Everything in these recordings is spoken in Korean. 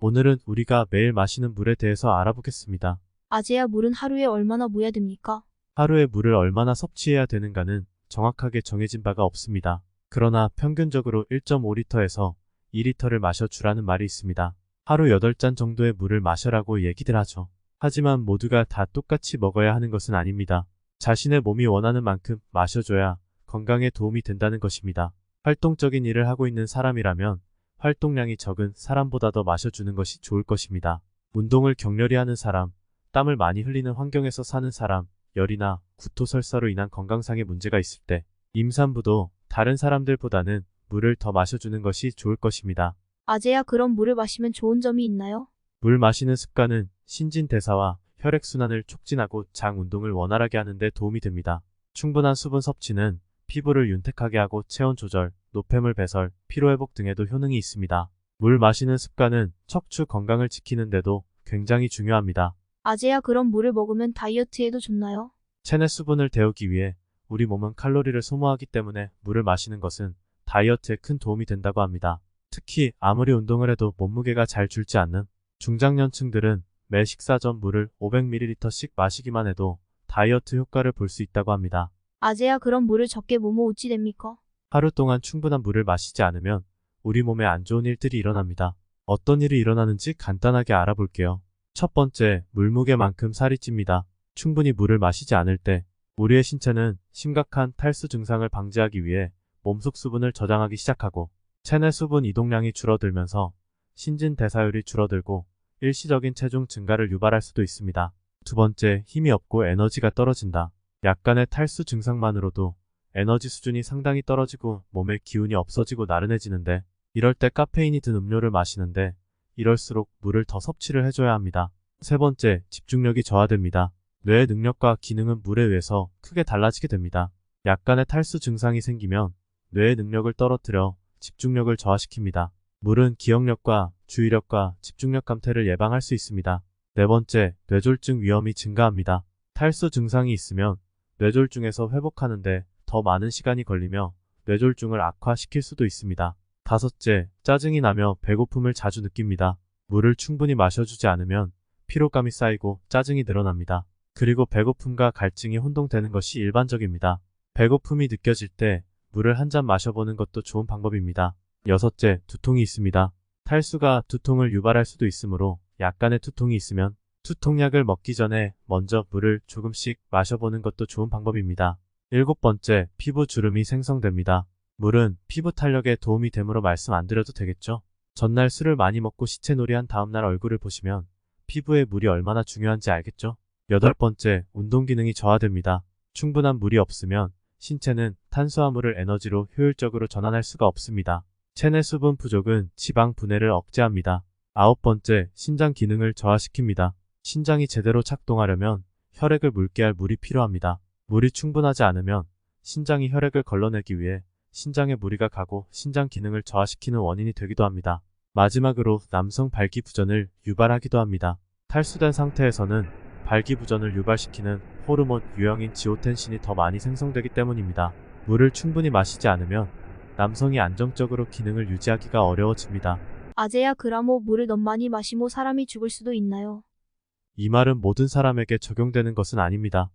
오늘은 우리가 매일 마시는 물에 대해서 알아보겠습니다. 아재야, 물은 하루에 얼마나 모여야 됩니까? 하루에 물을 얼마나 섭취해야 되는가는 정확하게 정해진 바가 없습니다. 그러나 평균적으로 1.5리터에서 2리터를 마셔주라는 말이 있습니다. 하루 8잔 정도의 물을 마셔라고 얘기들 하죠. 하지만 모두가 다 똑같이 먹어야 하는 것은 아닙니다. 자신의 몸이 원하는 만큼 마셔줘야 건강에 도움이 된다는 것입니다. 활동적인 일을 하고 있는 사람이라면 활동량이 적은 사람보다 더 마셔주는 것이 좋을 것입니다. 운동을 격렬히 하는 사람, 땀을 많이 흘리는 환경에서 사는 사람, 열이나 구토설사로 인한 건강상의 문제가 있을 때 임산부도 다른 사람들보다는 물을 더 마셔주는 것이 좋을 것입니다. 아재야, 그럼 물을 마시면 좋은 점이 있나요? 물 마시는 습관은 신진대사와 혈액순환을 촉진하고 장 운동을 원활하게 하는 데 도움이 됩니다. 충분한 수분 섭취는 피부를 윤택하게 하고 체온 조절, 노폐물 배설, 피로회복 등에도 효능이 있습니다. 물 마시는 습관은 척추 건강을 지키는 데도 굉장히 중요합니다. 아재야, 그럼 물을 먹으면 다이어트에도 좋나요? 체내 수분을 데우기 위해 우리 몸은 칼로리를 소모하기 때문에 물을 마시는 것은 다이어트에 큰 도움이 된다고 합니다. 특히 아무리 운동을 해도 몸무게가 잘 줄지 않는 중장년층들은 매 식사 전 물을 500ml씩 마시기만 해도 다이어트 효과를 볼 수 있다고 합니다. 아재야, 그럼 물을 적게 뭐뭐 어찌 됩니까? 하루 동안 충분한 물을 마시지 않으면 우리 몸에 안 좋은 일들이 일어납니다. 어떤 일이 일어나는지 간단하게 알아볼게요. 첫 번째, 물무게만큼 살이 찝니다. 충분히 물을 마시지 않을 때 우리의 신체는 심각한 탈수 증상을 방지하기 위해 몸속 수분을 저장하기 시작하고 체내 수분 이동량이 줄어들면서 신진대사율이 줄어들고 일시적인 체중 증가를 유발할 수도 있습니다. 두 번째, 힘이 없고 에너지가 떨어진다. 약간의 탈수 증상만으로도 에너지 수준이 상당히 떨어지고 몸에 기운이 없어지고 나른해지는데 이럴 때 카페인이 든 음료를 마시는데 이럴수록 물을 더 섭취를 해줘야 합니다. 세 번째, 집중력이 저하됩니다. 뇌의 능력과 기능은 물에 의해서 크게 달라지게 됩니다. 약간의 탈수 증상이 생기면 뇌의 능력을 떨어뜨려 집중력을 저하시킵니다. 물은 기억력과 주의력과 집중력 감퇴를 예방할 수 있습니다. 네 번째, 뇌졸중 위험이 증가합니다. 탈수 증상이 있으면 뇌졸중에서 회복하는데 더 많은 시간이 걸리며 뇌졸중을 악화시킬 수도 있습니다. 다섯째, 짜증이 나며 배고픔을 자주 느낍니다. 물을 충분히 마셔주지 않으면 피로감이 쌓이고 짜증이 늘어납니다. 그리고 배고픔과 갈증이 혼동되는 것이 일반적입니다. 배고픔이 느껴질 때 물을 한 잔 마셔보는 것도 좋은 방법입니다. 여섯째, 두통이 있습니다. 탈수가 두통을 유발할 수도 있으므로 약간의 두통이 있으면 두통약을 먹기 전에 먼저 물을 조금씩 마셔보는 것도 좋은 방법입니다. 일곱 번째, 피부 주름이 생성됩니다. 물은 피부 탄력에 도움이 되므로 말씀 안 드려도 되겠죠? 전날 술을 많이 먹고 시체놀이한 다음날 얼굴을 보시면 피부에 물이 얼마나 중요한지 알겠죠? 여덟 번째, 운동 기능이 저하됩니다. 충분한 물이 없으면 신체는 탄수화물을 에너지로 효율적으로 전환할 수가 없습니다. 체내 수분 부족은 지방 분해를 억제합니다. 아홉 번째, 신장 기능을 저하시킵니다. 신장이 제대로 작동하려면 혈액을 묽게 할 물이 필요합니다. 물이 충분하지 않으면 신장이 혈액을 걸러내기 위해 신장에 무리가 가고 신장 기능을 저하시키는 원인이 되기도 합니다. 마지막으로 남성 발기부전을 유발하기도 합니다. 탈수된 상태에서는 발기부전을 유발시키는 호르몬 유형인 지오텐신이 더 많이 생성되기 때문입니다. 물을 충분히 마시지 않으면 남성이 안정적으로 기능을 유지하기가 어려워집니다. 아재야, 그라모 물을 너무 많이 마시면 사람이 죽을 수도 있나요? 이 말은 모든 사람에게 적용되는 것은 아닙니다.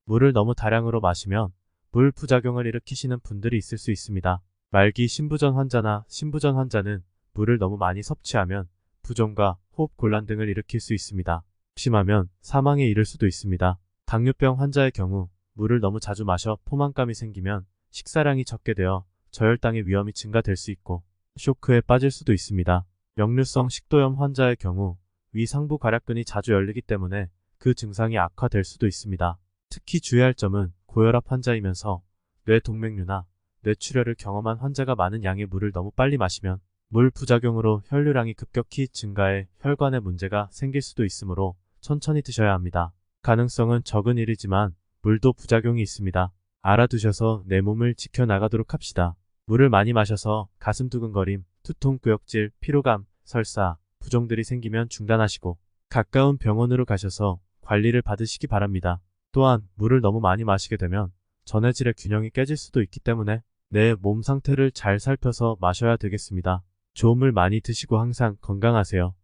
물을 너무 다량으로 마시면 물 부작용을 일으키시는 분들이 있을 수 있습니다. 말기 신부전 환자나 신부전 환자는 물을 너무 많이 섭취하면 부종과 호흡 곤란 등을 일으킬 수 있습니다. 심하면 사망에 이를 수도 있습니다. 당뇨병 환자의 경우 물을 너무 자주 마셔 포만감이 생기면 식사량이 적게 되어 저혈당의 위험이 증가될 수 있고 쇼크에 빠질 수도 있습니다. 역류성 식도염 환자의 경우 위 상부 괄약근이 자주 열리기 때문에 그 증상이 악화될 수도 있습니다. 특히 주의할 점은 고혈압 환자이면서 뇌동맥류나 뇌출혈을 경험한 환자가 많은 양의 물을 너무 빨리 마시면 물 부작용으로 혈류량이 급격히 증가해 혈관에 문제가 생길 수도 있으므로 천천히 드셔야 합니다. 가능성은 적은 일이지만 물도 부작용이 있습니다. 알아두셔서 내 몸을 지켜나가도록 합시다. 물을 많이 마셔서 가슴 두근거림, 두통, 구역질, 피로감, 설사, 부종들이 생기면 중단하시고 가까운 병원으로 가셔서 관리를 받으시기 바랍니다. 또한 물을 너무 많이 마시게 되면 전해질의 균형이 깨질 수도 있기 때문에 내 몸 상태를 잘 살펴서 마셔야 되겠습니다. 좋은 물 많이 드시고 항상 건강하세요.